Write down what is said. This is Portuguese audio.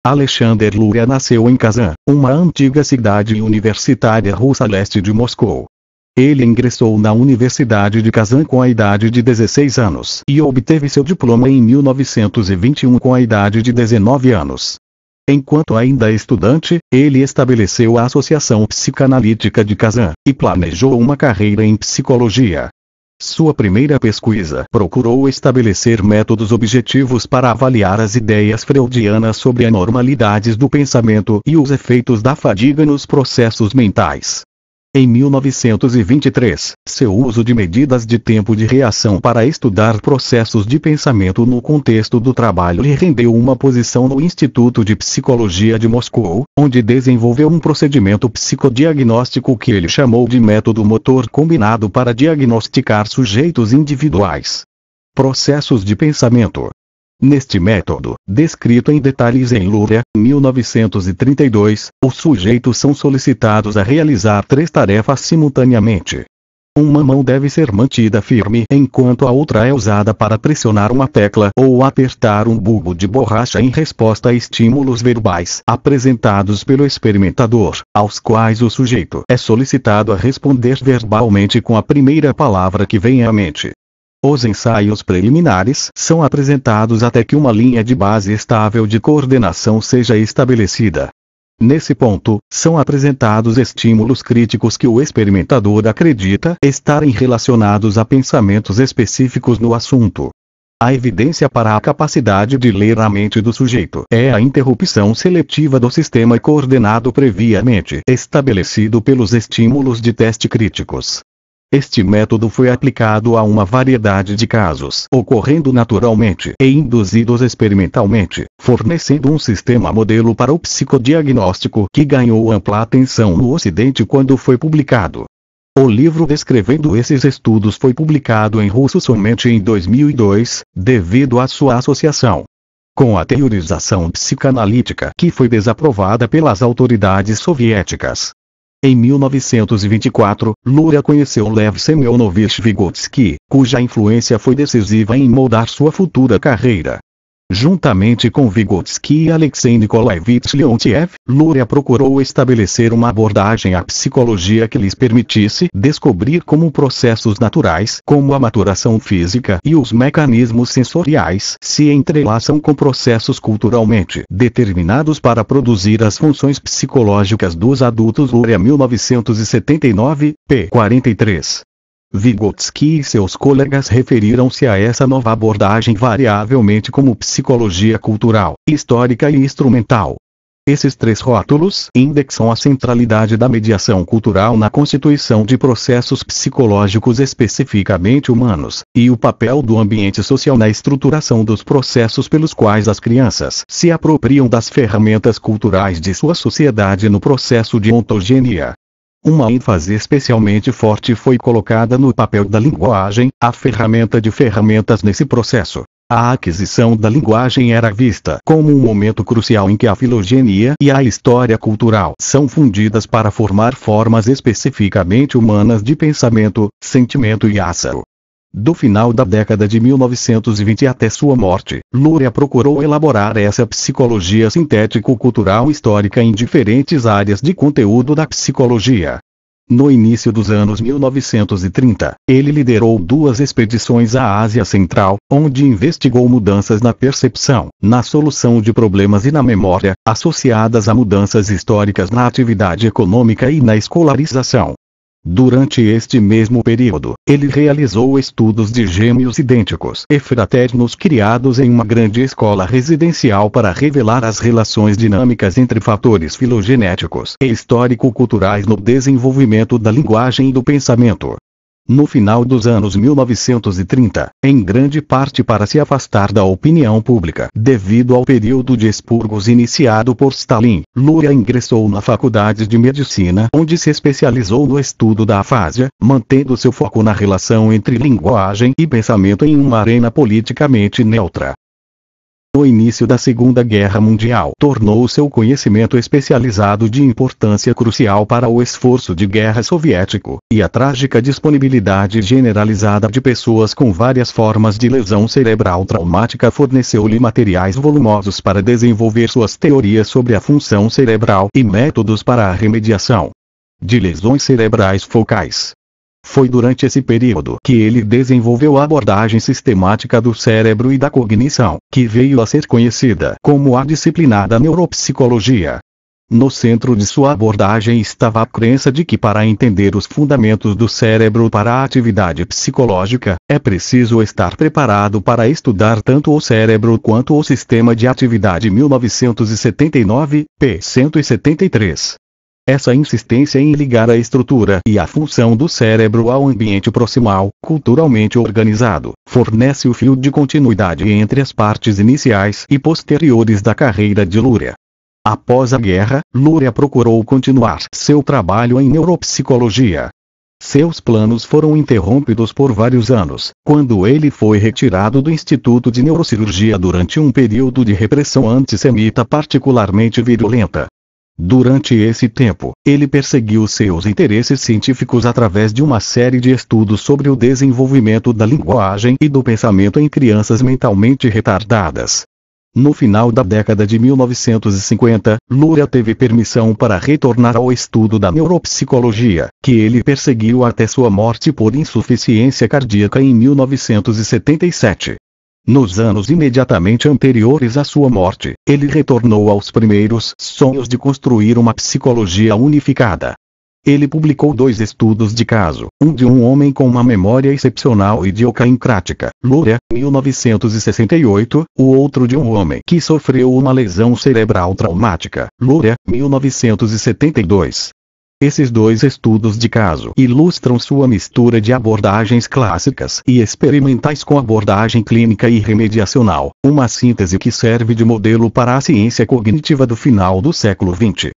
Alexander Luria nasceu em Kazan, uma antiga cidade universitária russa a leste de Moscou. Ele ingressou na Universidade de Kazan com a idade de 16 anos e obteve seu diploma em 1921 com a idade de 19 anos. Enquanto ainda estudante, ele estabeleceu a Associação Psicanalítica de Kazan e planejou uma carreira em psicologia. Sua primeira pesquisa procurou estabelecer métodos objetivos para avaliar as ideias freudianas sobre anormalidades do pensamento e os efeitos da fadiga nos processos mentais. Em 1923, seu uso de medidas de tempo de reação para estudar processos de pensamento no contexto do trabalho lhe rendeu uma posição no Instituto de Psicologia de Moscou, onde desenvolveu um procedimento psicodiagnóstico que ele chamou de método motor combinado para diagnosticar sujeitos individuais. Processos de pensamento. Neste método, descrito em detalhes em Luria, 1932, os sujeitos são solicitados a realizar 3 tarefas simultaneamente. Uma mão deve ser mantida firme enquanto a outra é usada para pressionar uma tecla ou apertar um bulbo de borracha em resposta a estímulos verbais apresentados pelo experimentador, aos quais o sujeito é solicitado a responder verbalmente com a primeira palavra que vem à mente. Os ensaios preliminares são apresentados até que uma linha de base estável de coordenação seja estabelecida. Nesse ponto, são apresentados estímulos críticos que o experimentador acredita estarem relacionados a pensamentos específicos no assunto. A evidência para a capacidade de ler a mente do sujeito é a interrupção seletiva do sistema coordenado previamente estabelecido pelos estímulos de teste críticos. Este método foi aplicado a uma variedade de casos, ocorrendo naturalmente e induzidos experimentalmente, fornecendo um sistema modelo para o psicodiagnóstico que ganhou ampla atenção no Ocidente quando foi publicado. O livro descrevendo esses estudos foi publicado em russo somente em 2002, devido à sua associação com a teorização psicanalítica que foi desaprovada pelas autoridades soviéticas. Em 1924, Luria conheceu Lev Semyonovich Vygotsky, cuja influência foi decisiva em moldar sua futura carreira. Juntamente com Vygotsky e Alexei Nikolaevich Leontiev, Luria procurou estabelecer uma abordagem à psicologia que lhes permitisse descobrir como processos naturais, como a maturação física e os mecanismos sensoriais, se entrelaçam com processos culturalmente determinados para produzir as funções psicológicas dos adultos. Luria 1979, p. 43. Vygotsky e seus colegas referiram-se a essa nova abordagem variavelmente como psicologia cultural, histórica e instrumental. Esses 3 rótulos indexam a centralidade da mediação cultural na constituição de processos psicológicos especificamente humanos, e o papel do ambiente social na estruturação dos processos pelos quais as crianças se apropriam das ferramentas culturais de sua sociedade no processo de ontogenia. Uma ênfase especialmente forte foi colocada no papel da linguagem, a ferramenta de ferramentas nesse processo. A aquisição da linguagem era vista como um momento crucial em que a filogenia e a história cultural são fundidas para formar formas especificamente humanas de pensamento, sentimento e ação. Do final da década de 1920 até sua morte, Luria procurou elaborar essa psicologia sintético-cultural histórica em diferentes áreas de conteúdo da psicologia. No início dos anos 1930, ele liderou 2 expedições à Ásia Central, onde investigou mudanças na percepção, na solução de problemas e na memória, associadas a mudanças históricas na atividade econômica e na escolarização. Durante este mesmo período, ele realizou estudos de gêmeos idênticos e fraternos criados em uma grande escola residencial para revelar as relações dinâmicas entre fatores filogenéticos e histórico-culturais no desenvolvimento da linguagem e do pensamento. No final dos anos 1930, em grande parte para se afastar da opinião pública devido ao período de expurgos iniciado por Stalin, Luria ingressou na Faculdade de Medicina, onde se especializou no estudo da afasia, mantendo seu foco na relação entre linguagem e pensamento em uma arena politicamente neutra. O início da Segunda Guerra Mundial tornou seu conhecimento especializado de importância crucial para o esforço de guerra soviético, e a trágica disponibilidade generalizada de pessoas com várias formas de lesão cerebral traumática forneceu-lhe materiais volumosos para desenvolver suas teorias sobre a função cerebral e métodos para a remediação de lesões cerebrais focais. Foi durante esse período que ele desenvolveu a abordagem sistemática do cérebro e da cognição, que veio a ser conhecida como a disciplina da neuropsicologia. No centro de sua abordagem estava a crença de que para entender os fundamentos do cérebro para a atividade psicológica, é preciso estar preparado para estudar tanto o cérebro quanto o sistema de atividade 1979, p. 173. Essa insistência em ligar a estrutura e a função do cérebro ao ambiente proximal, culturalmente organizado, fornece o fio de continuidade entre as partes iniciais e posteriores da carreira de Luria. Após a guerra, Luria procurou continuar seu trabalho em neuropsicologia. Seus planos foram interrompidos por vários anos, quando ele foi retirado do Instituto de Neurocirurgia durante um período de repressão antissemita particularmente virulenta. Durante esse tempo, ele perseguiu seus interesses científicos através de uma série de estudos sobre o desenvolvimento da linguagem e do pensamento em crianças mentalmente retardadas. No final da década de 1950, Luria teve permissão para retornar ao estudo da neuropsicologia, que ele perseguiu até sua morte por insuficiência cardíaca em 1977. Nos anos imediatamente anteriores à sua morte, ele retornou aos primeiros sonhos de construir uma psicologia unificada. Ele publicou 2 estudos de caso, um de um homem com uma memória excepcional e idiosincrática, Luria, 1968, o outro de um homem que sofreu uma lesão cerebral traumática, Luria, 1972. Esses 2 estudos de caso ilustram sua mistura de abordagens clássicas e experimentais com abordagem clínica e remediacional, uma síntese que serve de modelo para a ciência cognitiva do final do século XX.